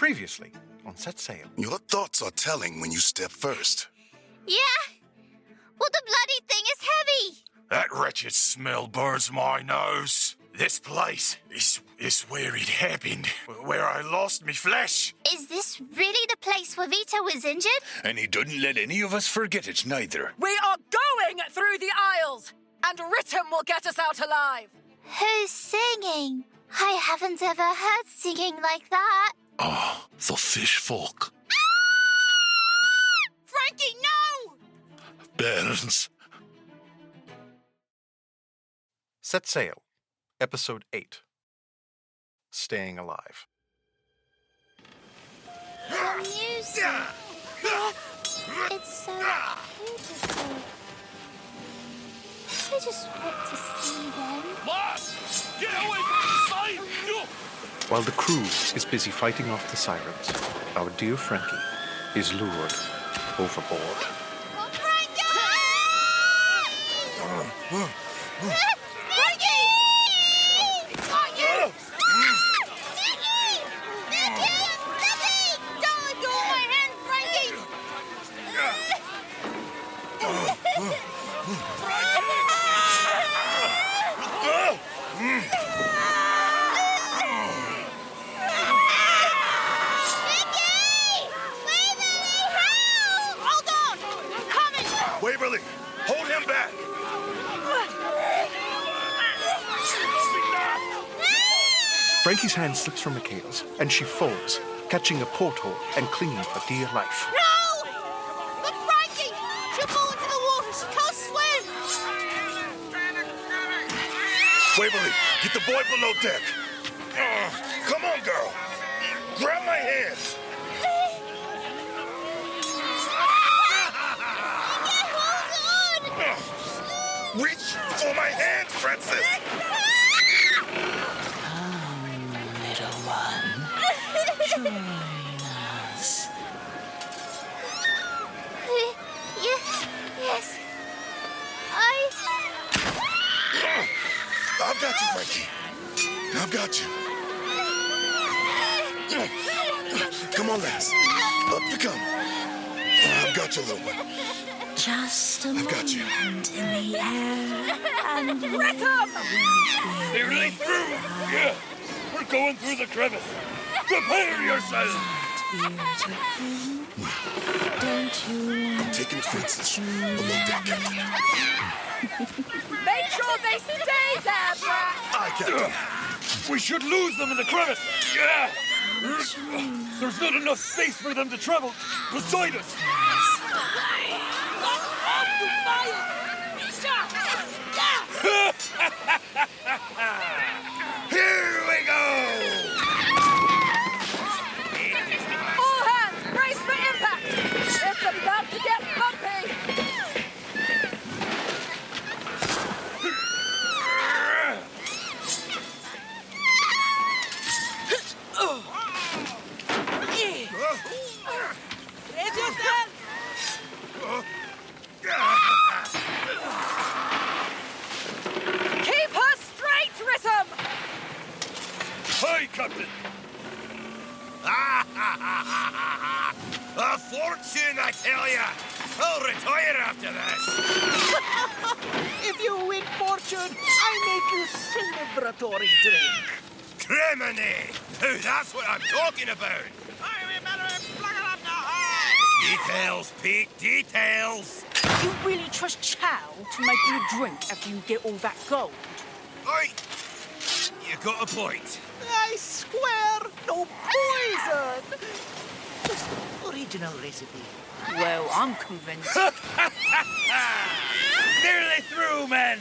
Previously on Set Sail. Your thoughts are telling when you step first. Yeah? Well, the bloody thing is heavy. That wretched smell burns my nose. This place is where it happened, where I lost me flesh. Is this really the place where Vito was injured? And he didn't let any of us forget it, neither. We are going through the aisles, and Rittem will get us out alive. Who's singing? I haven't ever heard singing like that. Oh, the fish folk. Frankie, no! Bairns. Set Sail, Episode 8. Staying Alive. The music. It's so beautiful. I just want to see them. Boss! Get away from the side! While the crew is busy fighting off the sirens, our dear Frankie is lured overboard. Frankie! Waverly, hold him back! Frankie's hand slips from Mikhail's, and she falls, catching a porthole and clinging for dear life. No! But Frankie! She'll fall into the water. She can't swim. Waverly, get the boy below deck. Come on, girl. Grab my hand. Reach for my hand, Francis. Come, little one. Join us. Yes. I've got you, Frankie. I've got you. Come on, lass. Up you come. I've got you, little one. Just a I've got you. moment in the air, and Rittem! Nearly through. Yeah, we're going through the crevice. Prepare yourself. beautiful. Don't you I'm taking Francis below deck. Make sure they stay there, Brack! I Captain. We should lose them in the crevice. Yeah. There's not enough space for them to travel beside us. Here we go! All hands, brace for impact! It's about to get bumpy! Raise yourself! Keep her straight, Rittem! Hi, Captain. A fortune, I tell ya. I'll retire after this. If you win fortune, I make you celebratory drink. Criminy! Now that's what I'm talking about. Details, Pete, details. You really trust Chow to make you a drink after you get all that gold? Oi! You got a point. I swear, no poison. Just original recipe. Well, I'm convinced. Nearly through, men.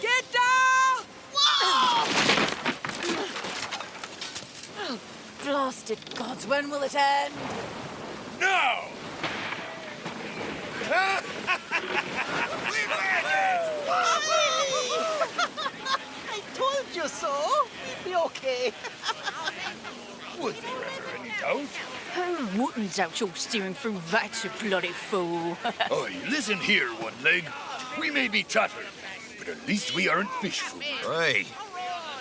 Get down! Blasted gods, when will it end? No! We made it! I told you so. Be okay. Was there ever any doubt? Who wootens out you're steering through that, you bloody fool. Oi, listen here, one leg. We may be tattered, but at least we aren't fish food. Oi,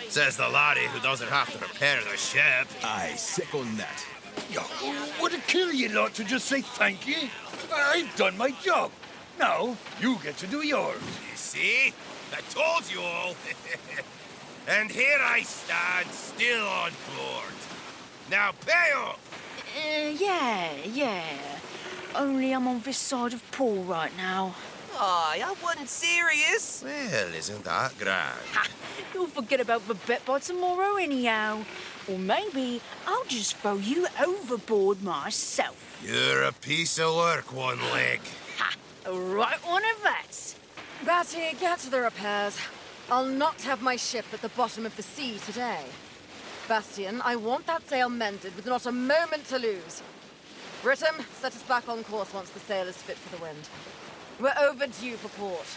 says the laddie who doesn't have to repair the ship. I second that. Yo, would it kill you lot to just say thank you? I've done my job. Now, you get to do yours. You see? I told you all. And here I stand, still on board. Now pay up! Yeah. Only I'm on this side of Paul right now. Aye, I wasn't serious. Well, isn't that grand? Ha! You'll forget about the bet by tomorrow anyhow. Or maybe I'll just throw you overboard myself. You're a piece of work, one leg. Ha! Right one of that. Batty, get to the repairs. I'll not have my ship at the bottom of the sea today. Bastian, I want that sail mended with not a moment to lose. Rittem, set us back on course once the sail is fit for the wind. We're overdue for port.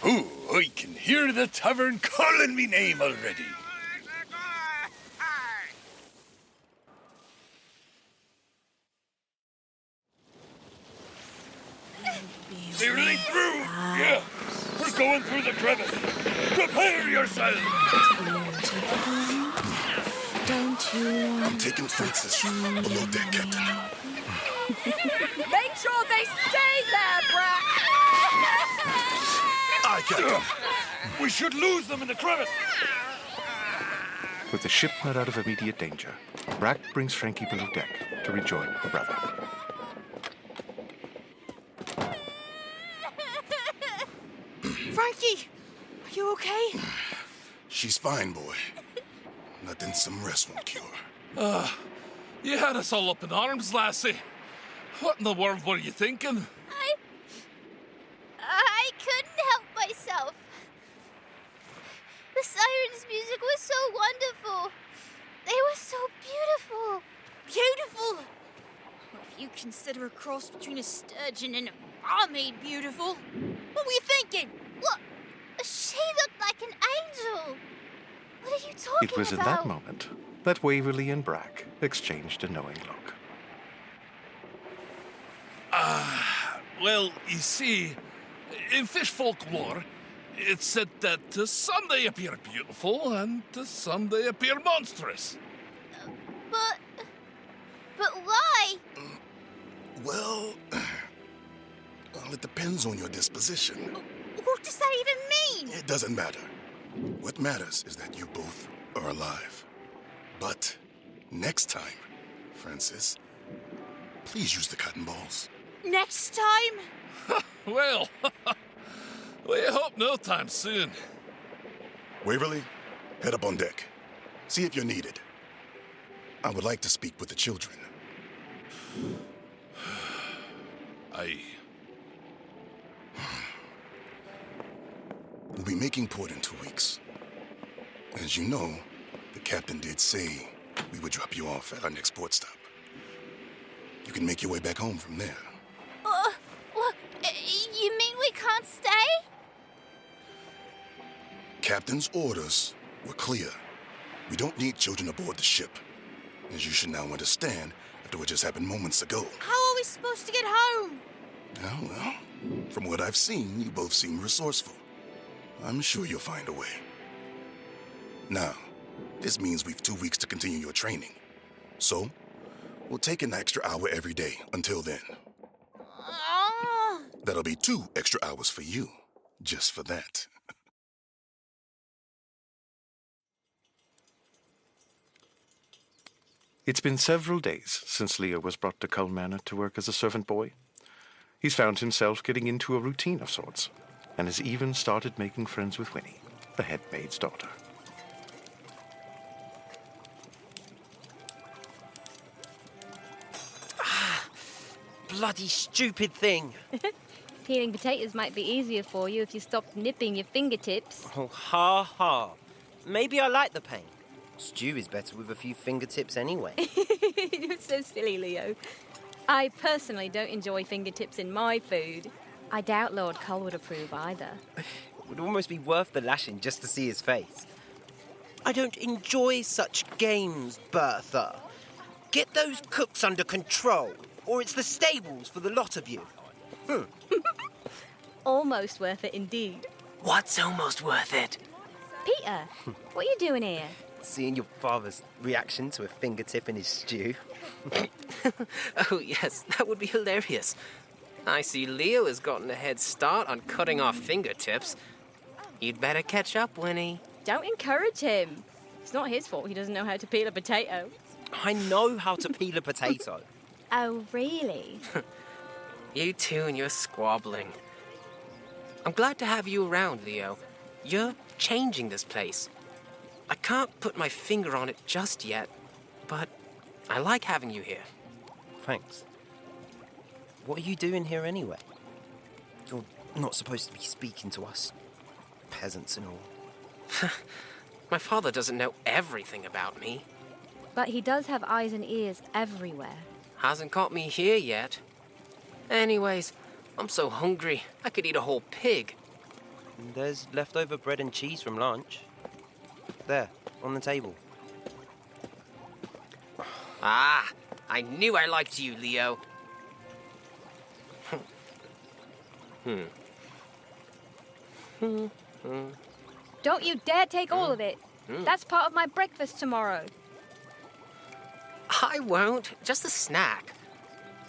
Oh, I can hear the tavern calling me name already. Nearly through! Yeah, we're going through the crevice. Prepare yourself! Don't you I'm taking Francis below deck, Captain. Make sure they stay there, Brack! Aye, Captain. We should lose them in the crevice. With the ship not out of immediate danger, Brack brings Frankie below deck to rejoin her brother. Frankie, are you okay? She's fine, boy. Nothing some rest won't cure. You had us all up in arms, lassie. What in the world were you thinking? I couldn't help myself. The sirens' music was so wonderful. They were so beautiful. Beautiful! Well, if you consider a cross between a sturgeon and a mermaid beautiful, what were you thinking? What? She looked like an angel. What are you talking about? It was in that moment that Waverly and Brack exchanged a knowing look. Well, you see, in fish folklore, it's said that some they appear beautiful and some they appear monstrous. But why? Well, it depends on your disposition. What does that even mean? It doesn't matter. What matters is that you both are alive. But next time, Francis, please use the cotton balls. Next time? Well, we hope no time soon. Waverly, head up on deck. See if you're needed. I would like to speak with the children. Aye. We'll be making port in 2 weeks. As you know, the captain did say we would drop you off at our next port stop. You can make your way back home from there. What? You mean we can't stay? Captain's orders were clear. We don't need children aboard the ship. As you should now understand after what just happened moments ago. How are we supposed to get home? Well, from what I've seen, you both seem resourceful. I'm sure you'll find a way. Now, this means we've 2 weeks to continue your training. So, we'll take an extra hour every day until then. That'll be 2 extra hours for you, just for that. It's been several days since Leo was brought to Cull Manor to work as a servant boy. He's found himself getting into a routine of sorts, and has even started making friends with Winnie, the head maid's daughter. Bloody stupid thing. Peeling potatoes might be easier for you if you stopped nipping your fingertips. Oh, ha ha. Maybe I like the pain. Stew is better with a few fingertips anyway. You're so silly, Leo. I personally don't enjoy fingertips in my food. I doubt Lord Cull would approve either. It would almost be worth the lashing just to see his face. I don't enjoy such games, Bertha. Get those cooks under control, or it's the stables for the lot of you. Almost worth it indeed. What's almost worth it? Peter, what are you doing here? Seeing your father's reaction to a fingertip in his stew. Oh, yes, that would be hilarious. I see Leo has gotten a head start on cutting off fingertips. You'd better catch up, Winnie. Don't encourage him. It's not his fault he doesn't know how to peel a potato. I know how to peel a potato. Oh, really? You two and your squabbling. I'm glad to have you around, Leo. You're changing this place. I can't put my finger on it just yet, but I like having you here. Thanks. What are you doing here anyway? You're not supposed to be speaking to us, peasants and all. My father doesn't know everything about me. But he does have eyes and ears everywhere. Hasn't caught me here yet. Anyways, I'm so hungry, I could eat a whole pig. There's leftover bread and cheese from lunch. There, on the table. Ah, I knew I liked you, Leo. Don't you dare take all of it. That's part of my breakfast tomorrow. I won't, just a snack.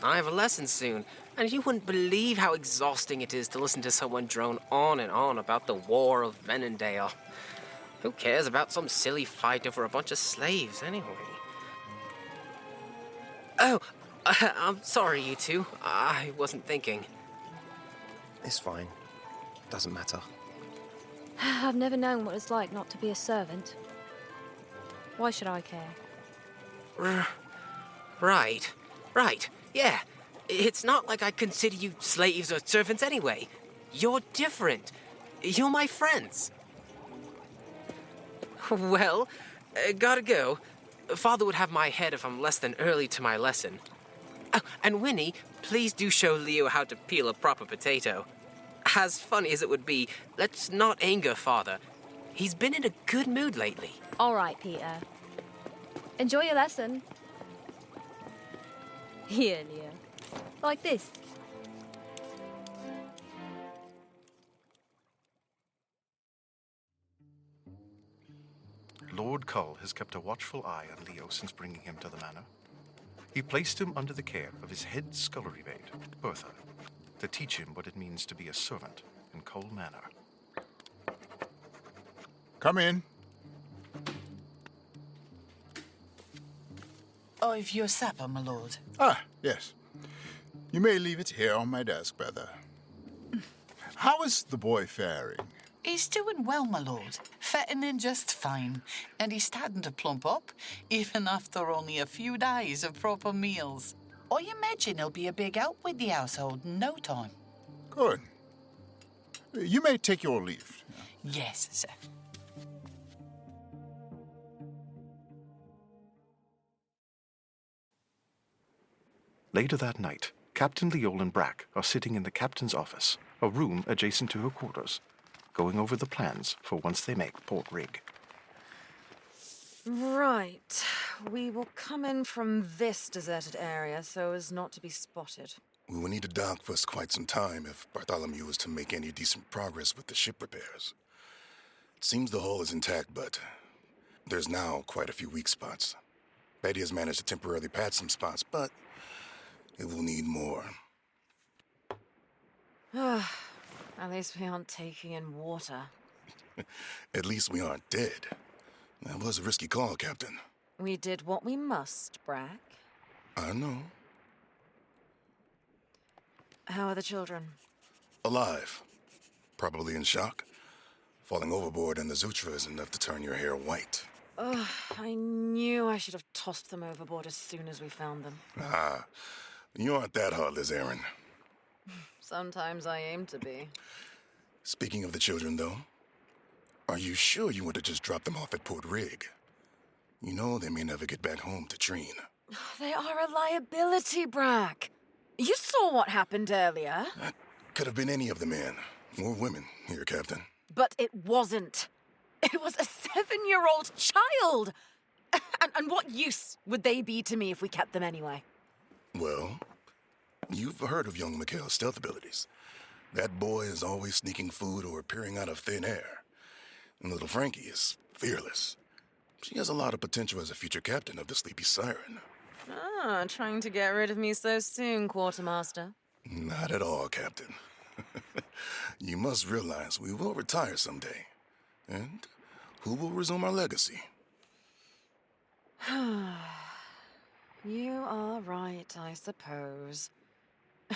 I have a lesson soon, and you wouldn't believe how exhausting it is to listen to someone drone on and on about the War of Venendale. Who cares about some silly fight over a bunch of slaves, anyway? Oh, I'm sorry, you two. I wasn't thinking. It's fine. Doesn't matter. I've never known what it's like not to be a servant. Why should I care? Right. Yeah. It's not like I consider you slaves or servants anyway. You're different. You're my friends. Well, gotta go. Father would have my head if I'm less than early to my lesson. Oh, and Winnie, please do show Leo how to peel a proper potato. As funny as it would be, let's not anger Father. He's been in a good mood lately. All right, Peter. Enjoy your lesson. Here, Leo. Like this. Lord Cull has kept a watchful eye on Leo since bringing him to the manor. He placed him under the care of his head scullery maid, Bertha, to teach him what it means to be a servant in Cull Manor. Come in. I've your supper, my lord. Ah, yes. You may leave it here on my desk, brother. How is the boy faring? He's doing well, my lord. Fattening just fine. And he's starting to plump up, even after only a few days of proper meals. I imagine he'll be a big help with the household in no time. Good. You may take your leave. Yes, sir. Later that night, Captain Leol and Brack are sitting in the captain's office, a room adjacent to her quarters, going over the plans for once they make Port Rig. Right. We will come in from this deserted area so as not to be spotted. We will need to dock for quite some time if Bartholomew is to make any decent progress with the ship repairs. It seems the hull is intact, but there's now quite a few weak spots. Betty has managed to temporarily patch some spots, but it will need more. At least we aren't taking in water. At least we aren't dead. That was a risky call, Captain. We did what we must, Brack. I know. How are the children? Alive. Probably in shock. Falling overboard in the Zutra is enough to turn your hair white. Ugh, I knew I should have tossed them overboard as soon as we found them. Ah, you aren't that heartless, Aaron. Sometimes I aim to be. Speaking of the children, though, are you sure you want to just drop them off at Port Rig? You know they may never get back home to Treen. They are a liability, Brack. You saw what happened earlier. That could have been any of the men or women here, Captain. But it wasn't. It was a 7-year-old child. And what use would they be to me if we kept them anyway? Well, you've heard of young Mikhail's stealth abilities. That boy is always sneaking food or appearing out of thin air. And little Frankie is fearless. She has a lot of potential as a future captain of the Sleepy Siren. Ah, trying to get rid of me so soon, Quartermaster. Not at all, Captain. You must realize we will retire someday. And who will resume our legacy? You are right, I suppose.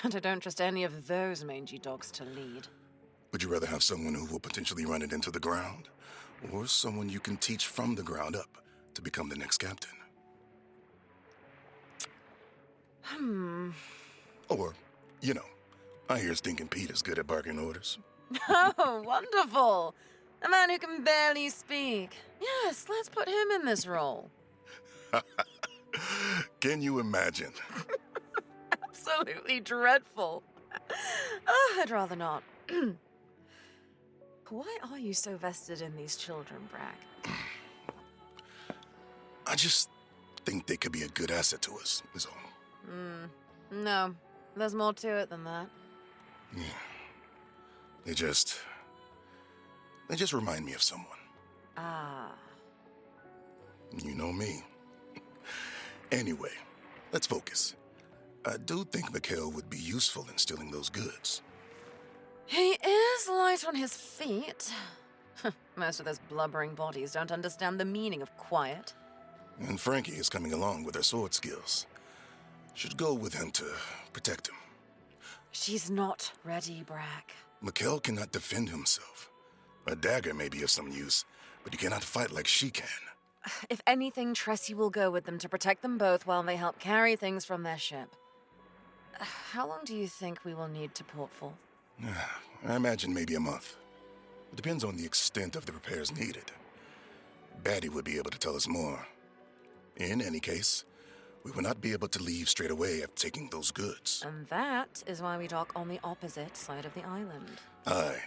And I don't trust any of those mangy dogs to lead. Would you rather have someone who will potentially run it into the ground? Or someone you can teach from the ground up to become the next captain? Or, I hear Stinking Pete is good at barking orders. Oh, wonderful! A man who can barely speak. Yes, let's put him in this role. Can you imagine? Absolutely dreadful. Oh, I'd rather not. Why are you so vested in these children, Brack? I just think they could be a good asset to us, is all. No, there's more to it than that. Yeah. They just remind me of someone. Ah. You know me. Anyway, let's focus. I do think Mikhail would be useful in stealing those goods. He is light on his feet. Most of those blubbering bodies don't understand the meaning of quiet. And Frankie is coming along with her sword skills. Should go with him to protect him. She's not ready, Brack. Mikhail cannot defend himself. A dagger may be of some use, but he cannot fight like she can. If anything, Tressie will go with them to protect them both while they help carry things from their ship. How long do you think we will need to port for? I imagine maybe a month. It depends on the extent of the repairs needed. Batty would be able to tell us more. In any case, we will not be able to leave straight away after taking those goods. And that is why we dock on the opposite side of the island. Aye.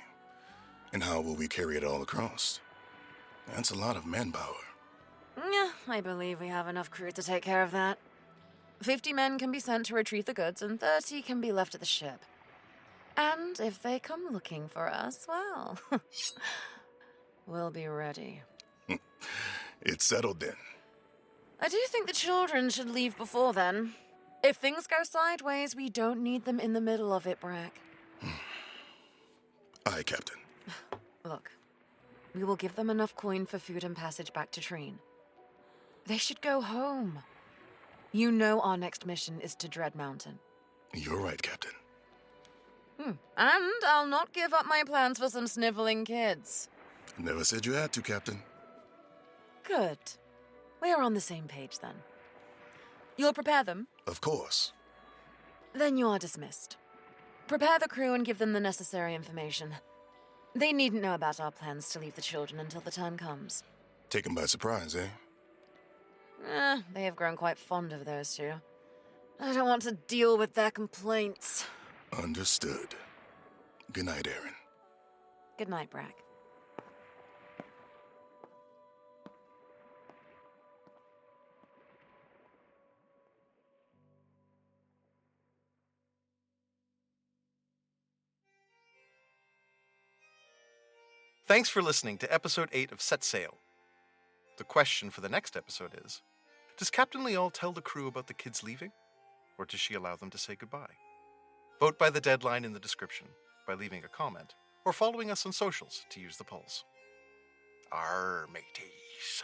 And how will we carry it all across? That's a lot of manpower. Yeah, I believe we have enough crew to take care of that. 50 men can be sent to retrieve the goods, and 30 can be left at the ship. And if they come looking for us, well, we'll be ready. It's settled then. I do think the children should leave before then. If things go sideways, we don't need them in the middle of it, Brack. Aye, Captain. Look, we will give them enough coin for food and passage back to Treen. They should go home. You know our next mission is to Dread Mountain. You're right, Captain. And I'll not give up my plans for some sniveling kids. Never said you had to, Captain. Good. We are on the same page, then. You'll prepare them? Of course. Then you are dismissed. Prepare the crew and give them the necessary information. They needn't know about our plans to leave the children until the time comes. Taken by surprise, eh? They have grown quite fond of those two. I don't want to deal with their complaints. Understood. Good night, Aaron. Good night, Brack. Thanks for listening to Episode 8 of Set Sail. The question for the next episode is, does Captain Lial tell the crew about the kids leaving? Or does she allow them to say goodbye? Vote by the deadline in the description, by leaving a comment, or following us on socials to use the polls. Arr, mateys.